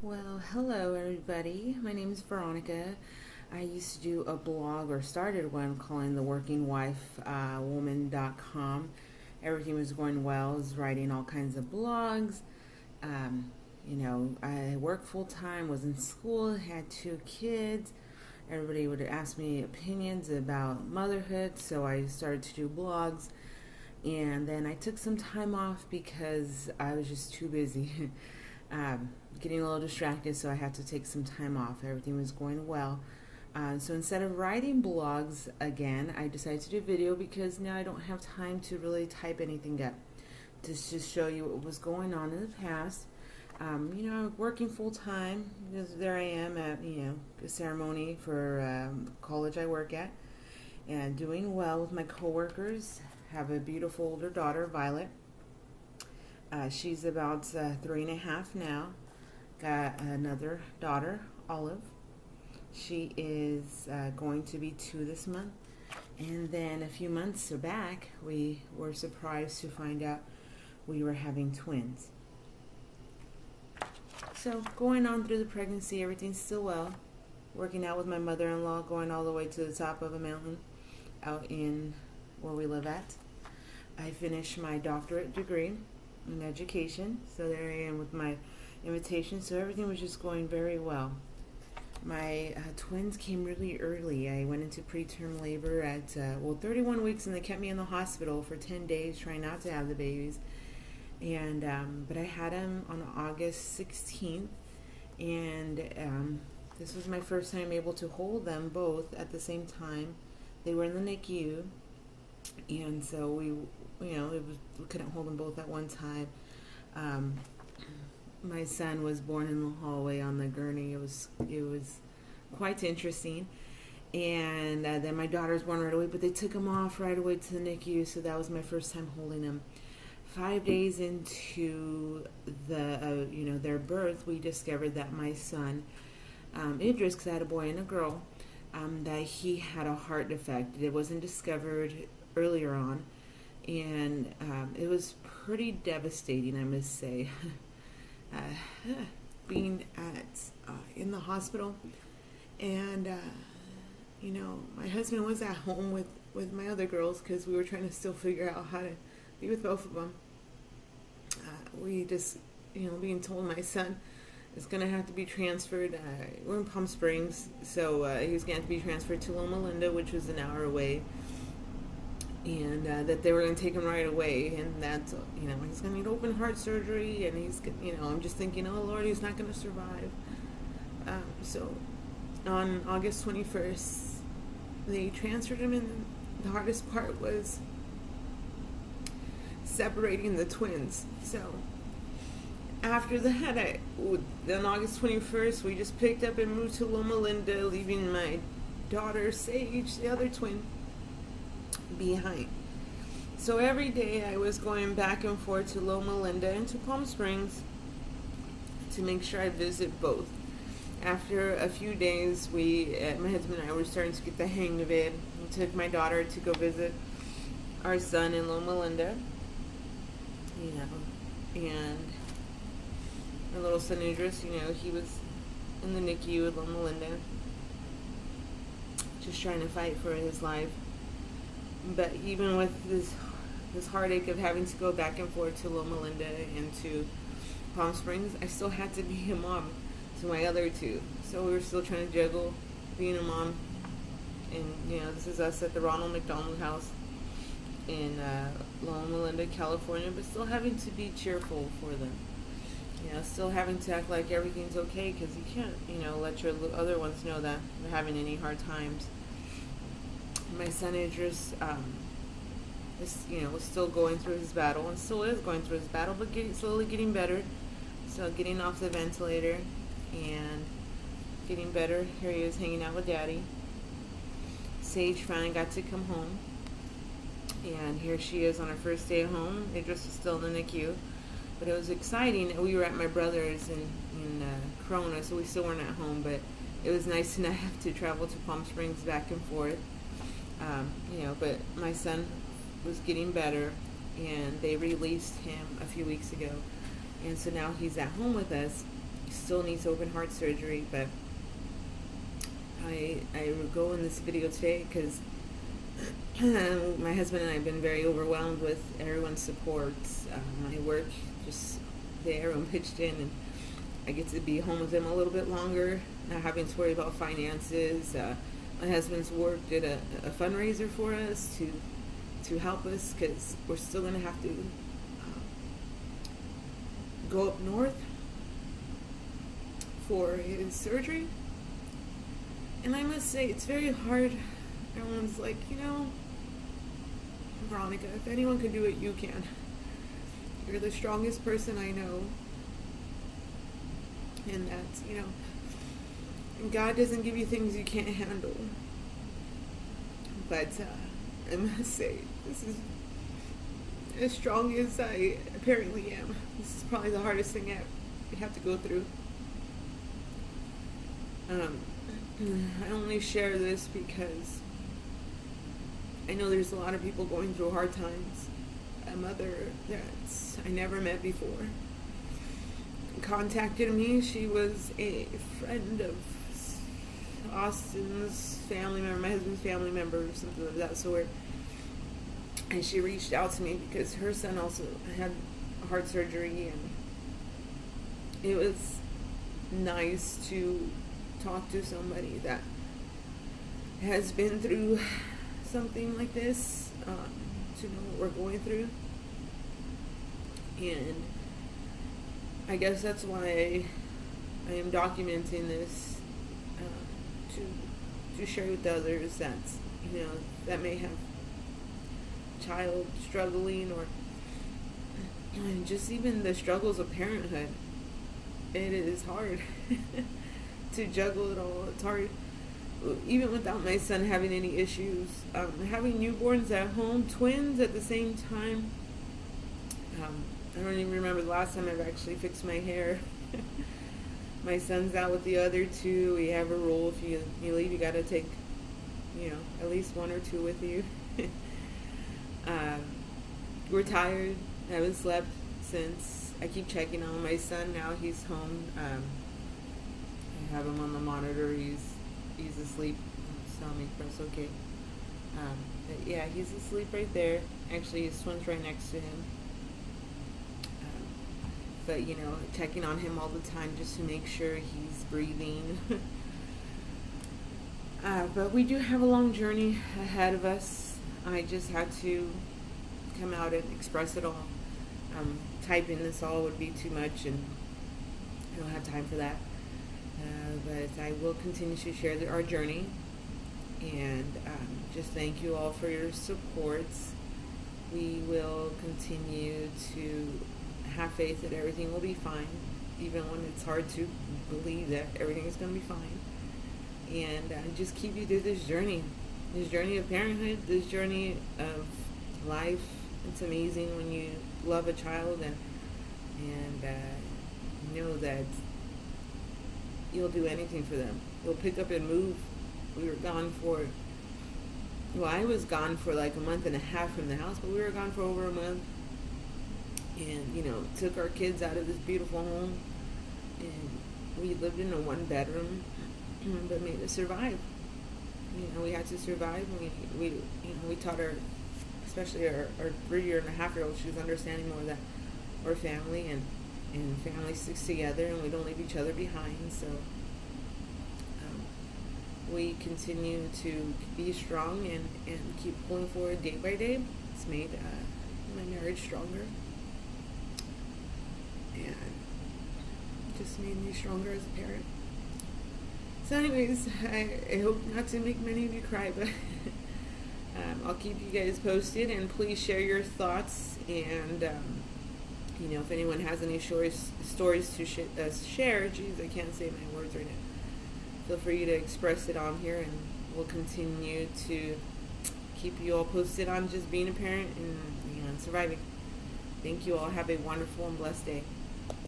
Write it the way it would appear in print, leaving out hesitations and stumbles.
Well, hello everybody. My name is Veronica. I used to do a blog or started one calling the Working Wife Woman.com. Everything was going well. I was writing all kinds of blogs. I worked full time, was in school, had two kids. Everybody would ask me opinions about motherhood, so I started to do blogs. And then I took some time off because I was just too busy. Getting a little distracted, so I had to take some time off. Everything was going well. So instead of writing blogs again, I decided to do video because now I don't have time to really type anything up. Just show you what was going on in the past. Working full time. There I am at a ceremony for college I work at, and doing well with my coworkers. Have a beautiful older daughter, Violet. She's about 3.5 now. Got another daughter, Olive. She is going to be 2 this month. And then a few months back, we were surprised to find out we were having twins. So going on through the pregnancy, everything's still well. Working out with my mother-in-law, going all the way to the top of a mountain out in where we live at. I finished my doctorate degree in education, so there I am with my invitation. So everything was just going very well. My twins came really early. I went into preterm labor at 31 weeks, and they kept me in the hospital for 10 days trying not to have the babies. And but I had them on August 16th, and this was my first time able to hold them both at the same time. They were in the NICU, and so we couldn't hold them both at one time. My son was born in the hallway on the gurney. It was quite interesting. And then my daughter was born right away, but they took him off right away to the NICU, so that was my first time holding him. 5 days into their birth, we discovered that my son, Idris, because I had a boy and a girl, that he had a heart defect. It wasn't discovered earlier on, and it was pretty devastating, I must say. Being in the hospital, and my husband was at home with my other girls because we were trying to still figure out how to be with both of them. We just being told my son is going to have to be transferred. We're in Palm Springs, so he was going to have to be transferred to Loma Linda, which was an hour away, and that they were going to take him right away, and that he's going to need open heart surgery, and I'm just thinking, oh Lord, he's not going to survive. So on August 21st, they transferred him, and the hardest part was separating the twins. So after that, on August 21st, we just picked up and moved to Loma Linda, leaving my daughter Sage, the other twin, behind. So every day I was going back and forth to Loma Linda and to Palm Springs to make sure I visit both. After a few days, my husband and I were starting to get the hang of it. We took my daughter to go visit our son in Loma Linda, and our little son Idris, he was in the NICU at Loma Linda, just trying to fight for his life. But even with this heartache of having to go back and forth to Loma Linda and to Palm Springs, I still had to be a mom to my other two. So we were still trying to juggle being a mom, and this is us at the Ronald McDonald House in Loma Linda, California, but still having to be cheerful for them. Still having to act like everything's okay, because you can't, let your other ones know that they're having any hard times. My son Idris was still going through his battle, and still is going through his battle, but slowly getting better. So getting off the ventilator and getting better. Here he is hanging out with Daddy. Sage finally got to come home, and here she is on her first day home. Idris was still in the NICU, but it was exciting. We were at my brother's in Corona, so we still weren't at home, but it was nice to not have to travel to Palm Springs back and forth. But my son was getting better, and they released him a few weeks ago, and so now he's at home with us. still needs open heart surgery, but I will go in this video today because my husband and I have been very overwhelmed with everyone's support. My work, just everyone pitched in, and I get to be home with him a little bit longer, not having to worry about finances. My husband's work did a fundraiser for us to help us because we're still going to have to go up north for his surgery. And I must say, it's very hard. Everyone's like, Veronica, if anyone can do it, you can. You're the strongest person I know. And that's, God doesn't give you things you can't handle. But I must say, this is as strong as I apparently am. This is probably the hardest thing I have to go through. I only share this because I know there's a lot of people going through hard times. A mother that I never met before contacted me. She was a friend of Austin's family member, my husband's family member, or something of that sort. And she reached out to me because her son also had heart surgery, and it was nice to talk to somebody that has been through something like this, to know what we're going through. And I guess that's why I am documenting this, to share with others that that may have a child struggling, or just even the struggles of parenthood. It is hard to juggle it all. It's hard, even without my son having any issues. Having newborns at home, twins at the same time. I don't even remember the last time I've actually fixed my hair. My son's out with the other two. We have a rule: if you leave, you got to take, at least one or two with you. We're tired. I haven't slept since. I keep checking on my son now. He's home. I have him on the monitor. He's asleep. He's telling me that's okay. But yeah, he's asleep right there. Actually, his twin's right next to him. But checking on him all the time just to make sure he's breathing. But we do have a long journey ahead of us. I just had to come out and express it all. Typing this all would be too much, and I don't have time for that. But I will continue to share our journey, and just thank you all for your support. We will continue to have faith that everything will be fine, even when it's hard to believe that everything is going to be fine. And just keep you through this journey of parenthood, this journey of life. It's amazing when you love a child and know that you'll do anything for them. You'll pick up and move. We were gone I was gone for like a month and a half from the house, but we were gone for over a month. And, took our kids out of this beautiful home, and we lived in a one-bedroom, but made it survive. We had to survive. We taught her, especially our 3-year-and-a-half-year-old, she was understanding more that we're family, and family sticks together, and we don't leave each other behind. So we continue to be strong and keep pulling forward day by day. It's made my marriage stronger. And just made me stronger as a parent. So anyways, I hope not to make many of you cry, but I'll keep you guys posted, and please share your thoughts, and if anyone has any stories to share, geez, I can't say my words right now, feel free to express it on here, and we'll continue to keep you all posted on just being a parent and surviving. Thank you all. Have a wonderful and blessed day.